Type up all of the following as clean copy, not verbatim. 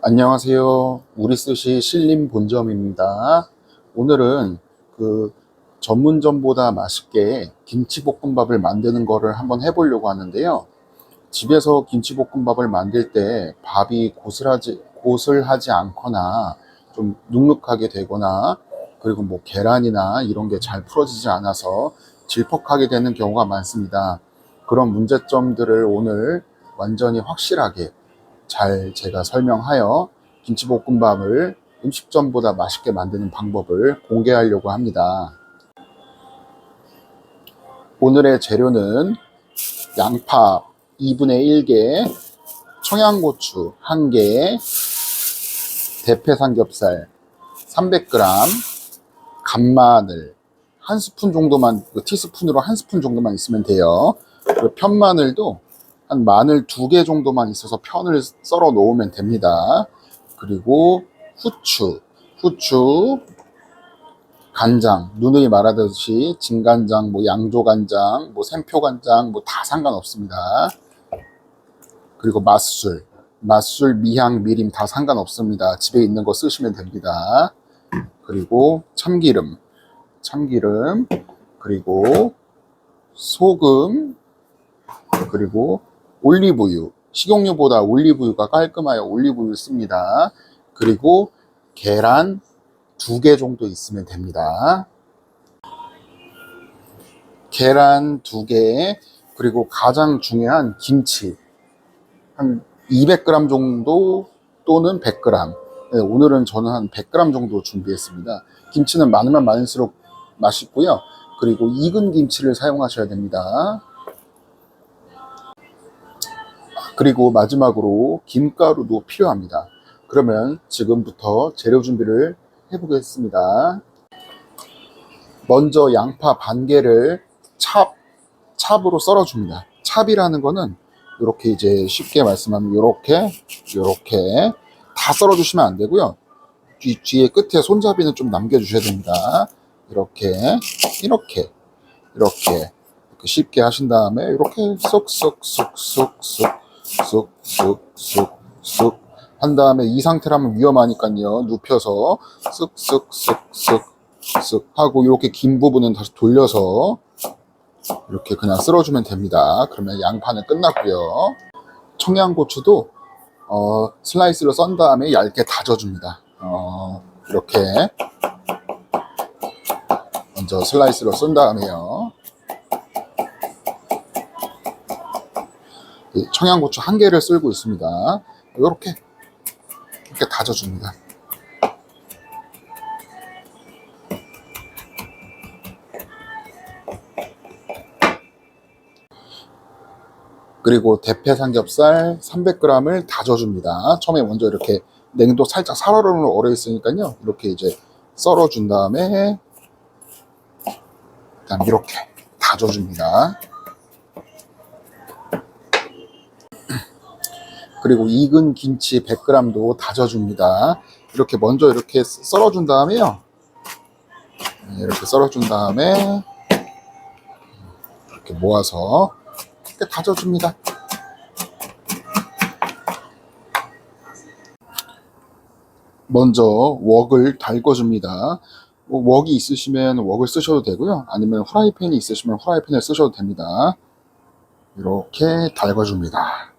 안녕하세요. 우리스시 신림 본점입니다. 오늘은 그 전문점보다 맛있게 김치볶음밥을 만드는 거를 한번 해보려고 하는데요. 집에서 김치볶음밥을 만들 때 밥이 고슬하지 않거나 좀 눅눅하게 되거나, 그리고 뭐 계란이나 이런 게 잘 풀어지지 않아서 질퍽하게 되는 경우가 많습니다. 그런 문제점들을 오늘 완전히 확실하게 잘 제가 설명하여 김치볶음밥을 음식점보다 맛있게 만드는 방법을 공개하려고 합니다. 오늘의 재료는 양파 2분의 1개, 청양고추 1개, 대패 삼겹살 300g, 간마늘 1스푼 정도만, 티스푼으로 1스푼 정도만 있으면 돼요. 그리고 편마늘도 한 마늘 2개 정도만 있어서 편을 썰어 놓으면 됩니다. 그리고 후추, 간장, 누누이 말하듯이 진간장, 뭐 양조간장, 뭐 샘표간장, 뭐 다 상관없습니다. 그리고 맛술, 미향, 미림 다 상관없습니다. 집에 있는 거 쓰시면 됩니다. 그리고 참기름, 그리고 소금, 그리고 올리브유. 식용유보다 올리브유가 깔끔하여 올리브유 씁니다. 그리고 계란 2개 정도 있으면 됩니다. 계란 2개, 그리고 가장 중요한 김치 한 200g 정도 또는 100g. 네, 오늘은 저는 한 100g 정도 준비했습니다. 김치는 많으면 많을수록 맛있고요. 그리고 익은 김치를 사용하셔야 됩니다. 그리고 마지막으로 김가루도 필요합니다. 그러면 지금부터 재료 준비를 해보겠습니다. 먼저 양파 반 개를 찹으로 썰어줍니다. 찹이라는 거는 이렇게, 이제 쉽게 말씀하면 이렇게 다 썰어주시면 안 되고요. 뒤에 끝에 손잡이는 좀 남겨주셔야 됩니다. 이렇게 쉽게 하신 다음에 이렇게 쑥 한 다음에 이 상태로 하면 위험하니까요. 눕혀서 쓱 하고 이렇게 긴 부분은 다시 돌려서 이렇게 그냥 쓸어주면 됩니다. 그러면 양파는 끝났고요. 청양고추도 슬라이스로 썬 다음에 얇게 다져줍니다. 이렇게 먼저 슬라이스로 썬 다음에요. 청양고추 1개를 썰고 있습니다. 이렇게 다져줍니다. 그리고 대패 삼겹살 300g을 다져줍니다. 처음에 먼저 이렇게 냉도 살짝 살얼음으로 얼어 있으니까요. 이렇게 이제 썰어준 다음에 그다음 이렇게 다져줍니다. 그리고 익은 김치 100g도 다져줍니다. 이렇게 먼저 이렇게 썰어준 다음에요. 이렇게 썰어준 다음에 이렇게 모아서 이렇게 다져줍니다. 먼저 웍을 달궈줍니다. 웍이 있으시면 웍을 쓰셔도 되고요. 아니면 후라이팬이 있으시면 후라이팬을 쓰셔도 됩니다. 이렇게 달궈줍니다.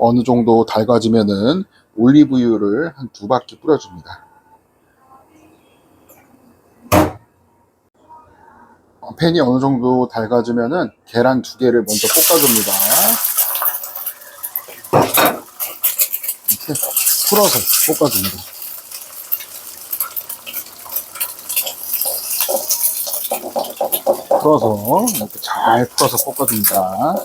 어느 정도 달궈지면은 올리브유를 한 2바퀴 뿌려줍니다. 팬이 어느 정도 달궈지면은 계란 2개를 먼저 볶아줍니다. 이렇게 풀어서 볶아줍니다. 풀어서 이렇게 잘 풀어서 볶아줍니다.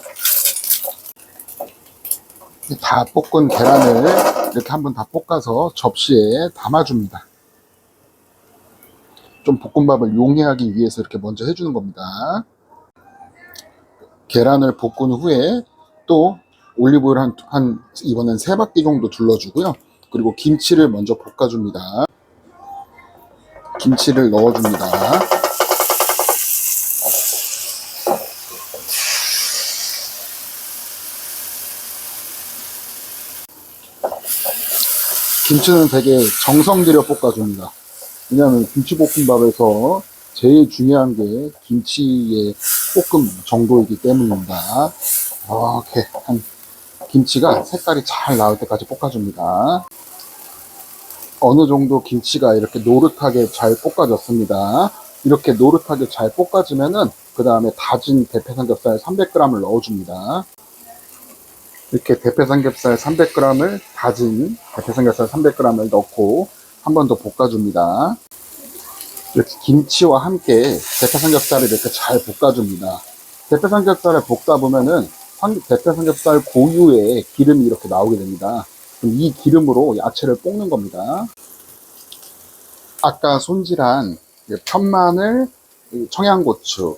다 볶은 계란을 이렇게 한번 다 볶아서 접시에 담아줍니다. 좀 볶음밥을 용이하기 위해서 이렇게 먼저 해주는 겁니다. 계란을 볶은 후에 또 올리브유를 이번엔 3바퀴 정도 둘러주고요. 그리고 김치를 먼저 볶아줍니다. 김치를 넣어줍니다. 김치는 되게 정성 들여 볶아줍니다. 왜냐하면 김치볶음밥에서 제일 중요한 게 김치의 볶음 정도이기 때문입니다. 이렇게 한 김치가 색깔이 잘 나올 때까지 볶아줍니다. 어느 정도 김치가 이렇게 노릇하게 잘 볶아졌습니다. 이렇게 노릇하게 잘 볶아지면은 그 다음에 다진 대패삼겹살 300g을 넣어줍니다. 이렇게 대패삼겹살 300g을 다진 대패삼겹살 300g을 넣고 한 번 더 볶아줍니다. 이렇게 김치와 함께 대패삼겹살을 이렇게 잘 볶아줍니다. 대패삼겹살을 볶다 보면은 대패삼겹살 고유의 기름이 이렇게 나오게 됩니다. 이 기름으로 야채를 볶는 겁니다. 아까 손질한 편마늘, 청양고추,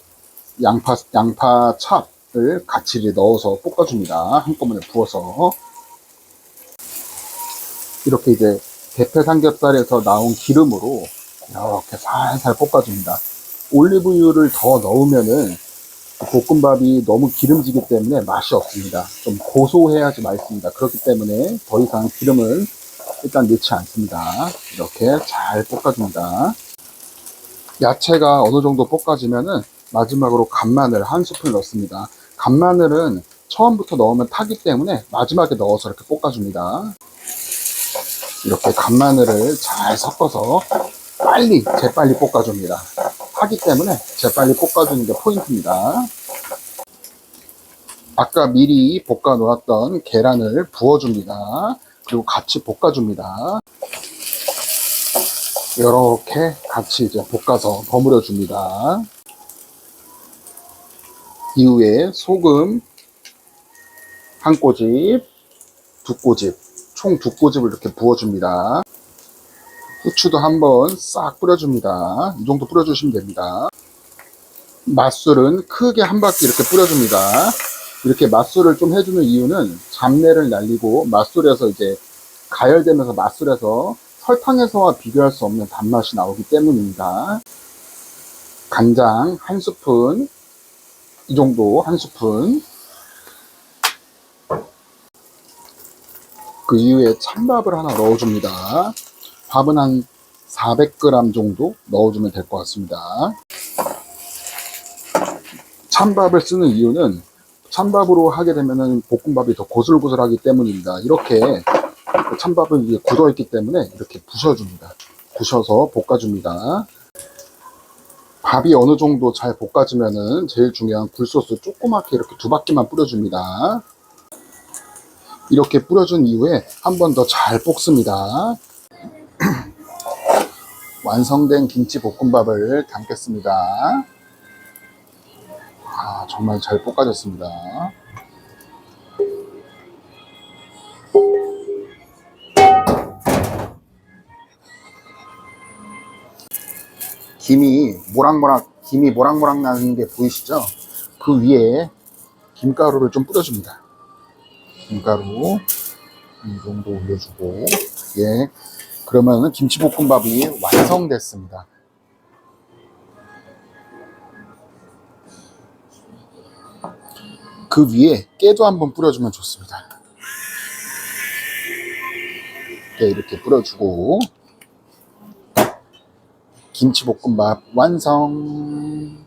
양파찹을 같이 넣어서 볶아줍니다. 한꺼번에 부어서. 이렇게 이제 대패 삼겹살에서 나온 기름으로 이렇게 살살 볶아줍니다. 올리브유를 더 넣으면은 볶음밥이 너무 기름지기 때문에 맛이 없습니다. 좀 고소해야지 맛있습니다. 그렇기 때문에 더 이상 기름을 일단 넣지 않습니다. 이렇게 잘 볶아줍니다. 야채가 어느 정도 볶아지면은 마지막으로 간마늘 한 스푼 넣습니다. 간마늘은 처음부터 넣으면 타기 때문에 마지막에 넣어서 이렇게 볶아줍니다. 이렇게 간마늘을 잘 섞어서 재빨리 볶아줍니다. 타기 때문에 재빨리 볶아주는 게 포인트입니다. 아까 미리 볶아 놓았던 계란을 부어줍니다. 그리고 같이 볶아줍니다. 이렇게 같이 이제 볶아서 버무려 줍니다. 이후에 소금 한 꼬집, 두 꼬집, 총 두 꼬집을 이렇게 부어줍니다. 후추도 한번 싹 뿌려줍니다. 이 정도 뿌려주시면 됩니다. 맛술은 크게 한 바퀴 이렇게 뿌려줍니다. 이렇게 맛술을 좀 해주는 이유는 잡내를 날리고 맛술에서 이제 가열되면서 맛술에서 설탕에서와 비교할 수 없는 단맛이 나오기 때문입니다. 간장 한 스푼, 이 정도 한 스푼. 그 이후에 찬밥을 하나 넣어줍니다. 밥은 한 400g 정도 넣어주면 될 것 같습니다. 찬밥을 쓰는 이유는 찬밥으로 하게 되면 볶음밥이 더 고슬고슬하기 때문입니다. 이렇게 찬밥은 이제 굳어있기 때문에 이렇게 부셔줍니다. 부셔서 볶아줍니다. 밥이 어느 정도 잘 볶아지면은 제일 중요한 굴소스 조그맣게 이렇게 두 바퀴만 뿌려줍니다. 이렇게 뿌려준 이후에 한 번 더 잘 볶습니다. 완성된 김치 볶음밥을 담겠습니다. 정말 잘 볶아졌습니다. 김이 모락모락 나는 게 보이시죠? 그 위에 김가루를 좀 뿌려줍니다. 김가루 이 정도 올려주고, 예, 그러면은 김치볶음밥이 완성됐습니다. 그 위에 깨도 한번 뿌려주면 좋습니다. 깨 이렇게 뿌려주고 김치볶음밥 완성.